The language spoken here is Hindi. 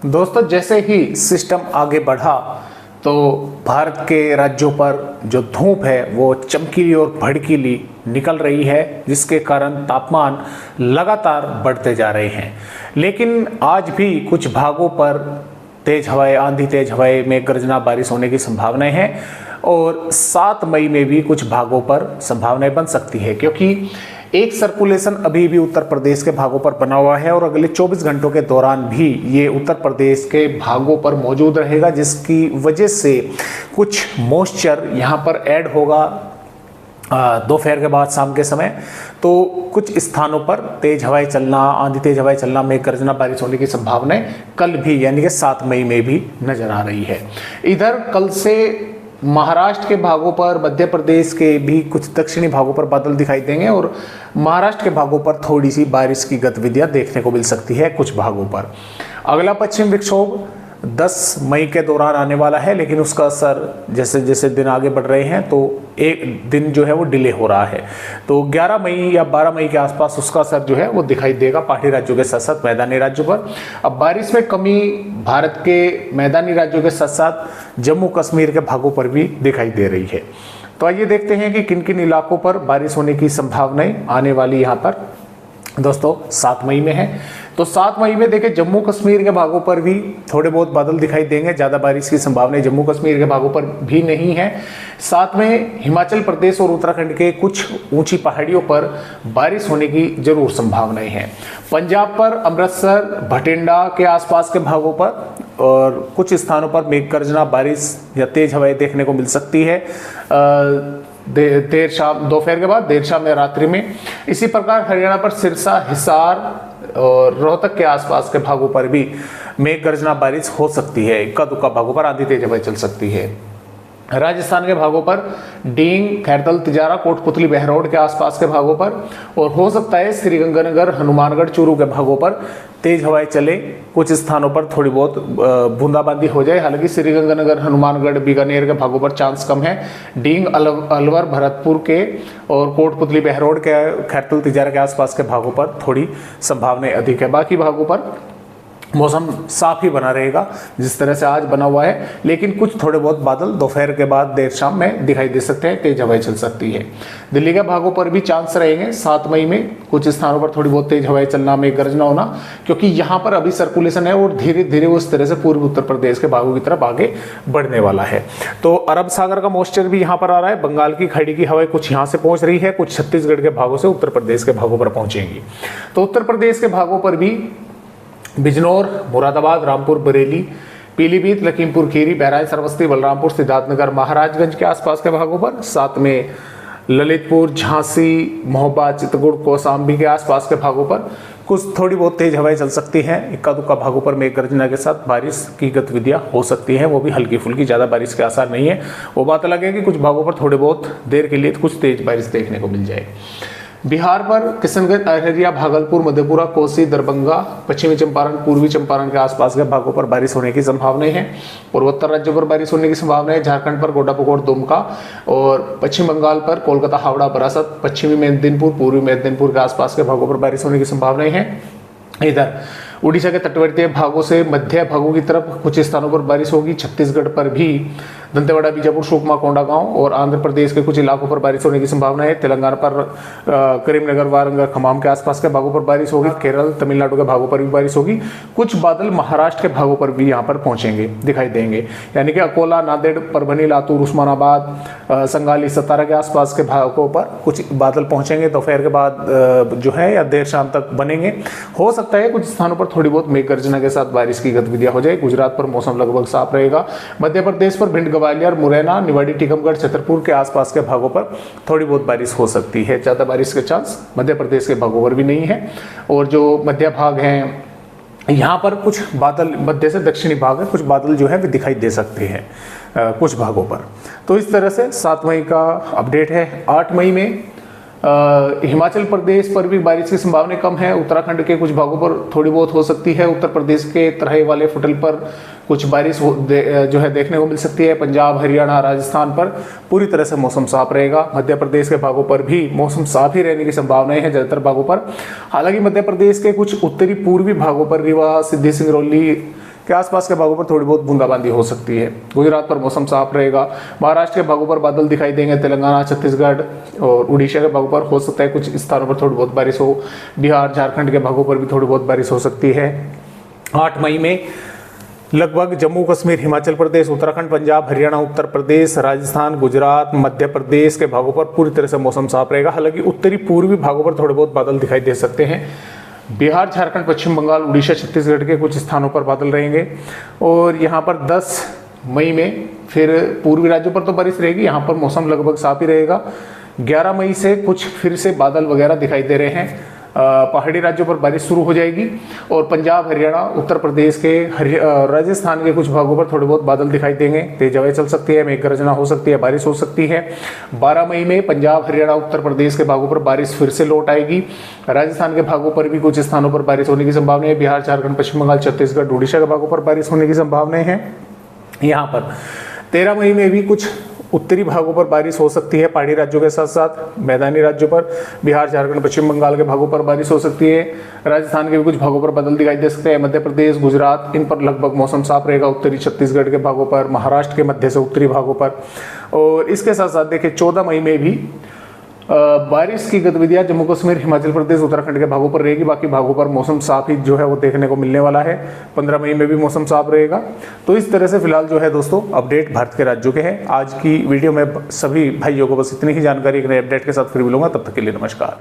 दोस्तों, जैसे ही सिस्टम आगे बढ़ा तो भारत के राज्यों पर जो धूप है वो चमकीली और भड़कीली निकल रही है, जिसके कारण तापमान लगातार बढ़ते जा रहे हैं। लेकिन आज भी कुछ भागों पर तेज हवाएं, आंधी, तेज हवाएं, मेघ गर्जना, बारिश होने की संभावनाएं हैं और 7 मई में भी कुछ भागों पर संभावनाएं बन सकती है, क्योंकि एक सर्कुलेशन अभी भी उत्तर प्रदेश के भागों पर बना हुआ है और अगले 24 घंटों के दौरान भी ये उत्तर प्रदेश के भागों पर मौजूद रहेगा, जिसकी वजह से कुछ मॉइस्चर यहाँ पर ऐड होगा दोपहर के बाद शाम के समय। तो कुछ स्थानों पर तेज हवाएं चलना, आंधी, तेज हवाएं चलना, मेघ गर्जना, बारिश होने की संभावनाएं कल भी यानी कि 7 मई में भी नजर आ रही है। इधर कल से महाराष्ट्र के भागों पर, मध्य प्रदेश के भी कुछ दक्षिणी भागों पर बादल दिखाई देंगे और महाराष्ट्र के भागों पर थोड़ी सी बारिश की गतिविधियां देखने को मिल सकती है कुछ भागों पर। अगला पश्चिम विक्षोभ 10 मई के दौरान आने वाला है, लेकिन उसका असर जैसे जैसे दिन आगे बढ़ रहे हैं तो एक दिन जो है वो डिले हो रहा है। तो 11 मई या 12 मई के आसपास उसका असर जो है वो दिखाई देगा पहाड़ी राज्यों के साथ साथ मैदानी राज्यों पर। अब बारिश में कमी भारत के मैदानी राज्यों के साथ साथ जम्मू कश्मीर के भागों पर भी दिखाई दे रही है। तो आइए देखते हैं कि किन किन इलाकों पर बारिश होने की संभावनाएं आने वाली यहाँ पर दोस्तों 7 मई में है। तो 7 मई में देखें, जम्मू कश्मीर के भागों पर भी थोड़े बहुत बादल दिखाई देंगे, ज़्यादा बारिश की संभावना जम्मू कश्मीर के भागों पर भी नहीं है। साथ में हिमाचल प्रदेश और उत्तराखंड के कुछ ऊंची पहाड़ियों पर बारिश होने की जरूर संभावनाएं हैं। पंजाब पर, अमृतसर, भटिंडा के आसपास के भागों पर और कुछ स्थानों पर मेघ गर्जना, बारिश या तेज हवाएं देखने को मिल सकती है देर शाम, दोपहर के बाद, देर शाम या रात्रि में। इसी प्रकार हरियाणा पर सिरसा, हिसार और रोहतक के आसपास के भागों पर भी मेघ गर्जना, बारिश हो सकती है। इक्का दुक्का भागों पर आंधी, तेज हवाएं चल सकती है। राजस्थान के भागों पर डींग, खैरतल, तिजारा, कोटपुतली, बहरौड के आसपास के भागों पर और हो सकता है श्रीगंगानगर, हनुमानगढ़, चूरू के भागों पर तेज हवाएं चले। कुछ स्थानों पर थोड़ी बहुत बूंदाबांदी हो जाए। हालांकि श्रीगंगानगर, हनुमानगढ़, बीकानेर के भागों पर चांस कम है। डींग, अलवर, भरतपुर के और कोटपुतली, बहरौड के, खैरतल, तिजारा के आसपास के भागों पर थोड़ी संभावनाएं अधिक है। बाकी भागों पर मौसम साफ ही बना रहेगा जिस तरह से आज बना हुआ है, लेकिन कुछ थोड़े बहुत बादल दोपहर के बाद देर शाम में दिखाई दे सकते हैं, तेज हवाएं चल सकती है। दिल्ली के भागों पर भी चांस रहेंगे 7 मई में, कुछ स्थानों पर थोड़ी बहुत तेज हवाएं चलना, मेघ गर्जना होना, क्योंकि यहाँ पर अभी सर्कुलेशन है और धीरे धीरे उस तरह से पूर्वी उत्तर प्रदेश के भागों की तरफ आगे बढ़ने वाला है। तो अरब सागर का मॉइस्चर भी यहाँ पर आ रहा है। बंगाल की खाड़ी की हवाएं कुछ यहाँ से पहुंच रही है, कुछ छत्तीसगढ़ के भागों से उत्तर प्रदेश के भागों पर पहुंचेंगी। तो उत्तर प्रदेश के भागों पर भी बिजनौर, मुरादाबाद, रामपुर, बरेली, पीलीभीत, लखीमपुर खीरी, बहराइच, श्रावस्ती, बलरामपुर, सिद्धार्थनगर, महाराजगंज के आसपास के भागों पर, साथ में ललितपुर, झांसी, महोबा, चित्रकूट, कौशाम्बी के आसपास के भागों पर कुछ थोड़ी बहुत तेज हवाएं चल सकती हैं। इक्का दुक्का भागों पर मेघ गर्जना के साथ बारिश की गतिविधियां हो सकती हैं, वो भी हल्की फुल्की, ज़्यादा बारिश के आसार नहीं है। वो बात अलग है कि कुछ भागों पर थोड़े बहुत देर के लिए कुछ तेज बारिश देखने को मिल जाए। बिहार पर किशनगंज, अररिया, भागलपुर, मधेपुरा, कोसी, दरभंगा, पश्चिमी चंपारण, पूर्वी चंपारण के आसपास के भागों पर बारिश होने की संभावनाएं हैं। पूर्वोत्तर राज्यों पर बारिश होने की संभावना है। झारखंड पर गोड्डापुकोट, दुमका और पश्चिम बंगाल पर कोलकाता, हावड़ा, बरासत, पश्चिमी मेदिनीपुर, पूर्वी मेदिनीपुर के आसपास के भागों पर बारिश होने की संभावनाएं हैं। इधर उड़ीसा के तटवर्तीय भागों से मध्य भागों की तरफ कुछ स्थानों पर बारिश होगी। छत्तीसगढ़ पर भी दंतेवाड़ा, बीजापुर, सुकमा, कोंडागांव और आंध्र प्रदेश के कुछ इलाकों पर बारिश होने की संभावना है। तेलंगाना पर करीमनगर, वारंगल, खमाम के आसपास के भागों पर बारिश होगी। केरल, तमिलनाडु के भागों पर भी बारिश होगी। कुछ बादल महाराष्ट्र के भागों पर भी यहाँ पर पहुंचेंगे, दिखाई देंगे, यानी कि अकोला, नांदेड़, परभनी, लातूर, उस्मानाबाद, संगाली, सतारा के आसपास के भागों पर कुछ बादल पहुंचेंगे दोपहर के बाद जो है या देर शाम तक बनेंगे। हो सकता है कुछ स्थानों पर थोड़ी बहुत मेघ गर्जना के साथ बारिश की गतिविधियां हो जाए। गुजरात पर मौसम लगभग साफ रहेगा। मध्य प्रदेश पर भिंड, ग्वालियर, मुरैना, निवाड़ी, टीकमगढ़, छतरपुर के आसपास के भागों पर थोड़ी बहुत बारिश हो सकती है। ज़्यादा बारिश के चांस मध्य प्रदेश के भागों पर भी नहीं है। और जो मध्य भाग हैं यहाँ पर कुछ बादल, मध्य से दक्षिणी भाग है, कुछ बादल जो है वे दिखाई दे सकते हैं कुछ भागों पर। तो इस तरह से 7 मई का अपडेट है। 8 मई में हिमाचल प्रदेश पर भी बारिश की संभावना कम है। उत्तराखंड के कुछ भागों पर थोड़ी बहुत हो सकती है। उत्तर प्रदेश के तराई वाले फुटल पर कुछ बारिश जो है देखने को मिल सकती है। पंजाब, हरियाणा, राजस्थान पर पूरी तरह से मौसम साफ रहेगा। मध्य प्रदेश के भागों पर भी मौसम साफ ही रहने की संभावनाएं हैं ज़्यादातर भागों पर। हालांकि मध्य प्रदेश के कुछ उत्तरी पूर्वी भागों पर रीवा, सिद्धि, सिंगरौली, के आसपास के भागों पर थोड़ी बहुत बूंदाबांदी हो सकती है। गुजरात पर मौसम साफ रहेगा। महाराष्ट्र के भागों पर बादल दिखाई देंगे। तेलंगाना, छत्तीसगढ़ और उड़ीसा के भागों पर हो सकता है कुछ स्थानों पर थोड़ी बहुत बारिश हो। बिहार, झारखंड के भागों पर भी थोड़ी बहुत बारिश हो सकती है। 8 मई में लगभग जम्मू कश्मीर, हिमाचल प्रदेश, उत्तराखंड, पंजाब, हरियाणा, उत्तर प्रदेश, राजस्थान, गुजरात, मध्य प्रदेश के भागों पर पूरी तरह से मौसम साफ रहेगा। हालांकि उत्तरी पूर्वी भागों पर थोड़े बहुत बादल दिखाई दे सकते हैं। बिहार, झारखंड, पश्चिम बंगाल, उड़ीसा, छत्तीसगढ़ के कुछ स्थानों पर बादल रहेंगे। और यहाँ पर 10 मई में फिर पूर्वी राज्यों पर तो बारिश रहेगी, यहाँ पर मौसम लगभग साफ ही रहेगा। 11 मई से कुछ फिर से बादल वगैरह दिखाई दे रहे हैं। पहाड़ी राज्यों पर बारिश शुरू हो जाएगी और पंजाब, हरियाणा, उत्तर प्रदेश के, राजस्थान के कुछ भागों पर थोड़े बहुत बादल दिखाई देंगे। तेज हवाएं चल सकती है, मेघ गर्जना हो सकती है, बारिश हो सकती है। 12 मई में पंजाब, हरियाणा, उत्तर प्रदेश के भागों पर बारिश फिर से लौट आएगी। राजस्थान के भागों पर भी कुछ स्थानों पर बारिश होने की संभावना है। बिहार, झारखंड, पश्चिम बंगाल, छत्तीसगढ़, उड़ीसा के भागों पर बारिश होने की संभावनाएं हैं। यहाँ पर 13 मई में भी कुछ उत्तरी भागों पर बारिश हो सकती है। पहाड़ी राज्यों के साथ साथ मैदानी राज्यों पर, बिहार, झारखंड, पश्चिम बंगाल के भागों पर बारिश हो सकती है। राजस्थान के भी कुछ भागों पर बादल दिखाई दे सकते हैं। मध्य प्रदेश, गुजरात, इन पर लगभग मौसम साफ रहेगा। उत्तरी छत्तीसगढ़ के भागों पर, महाराष्ट्र के मध्य से उत्तरी भागों पर। और इसके साथ साथ देखिए 14 मई में भी बारिश की गतिविधियां जम्मू कश्मीर, हिमाचल प्रदेश, उत्तराखंड के भागों पर रहेगी। बाकी भागों पर मौसम साफ ही जो है वो देखने को मिलने वाला है। 15 मई में भी मौसम साफ रहेगा। तो इस तरह से फिलहाल जो है दोस्तों अपडेट भारत के राज्यों के हैं। आज की वीडियो में सभी भाइयों को बस इतनी ही जानकारी, एक नए अपडेट के साथ फिर मिलूंगा। तब तक के लिए नमस्कार।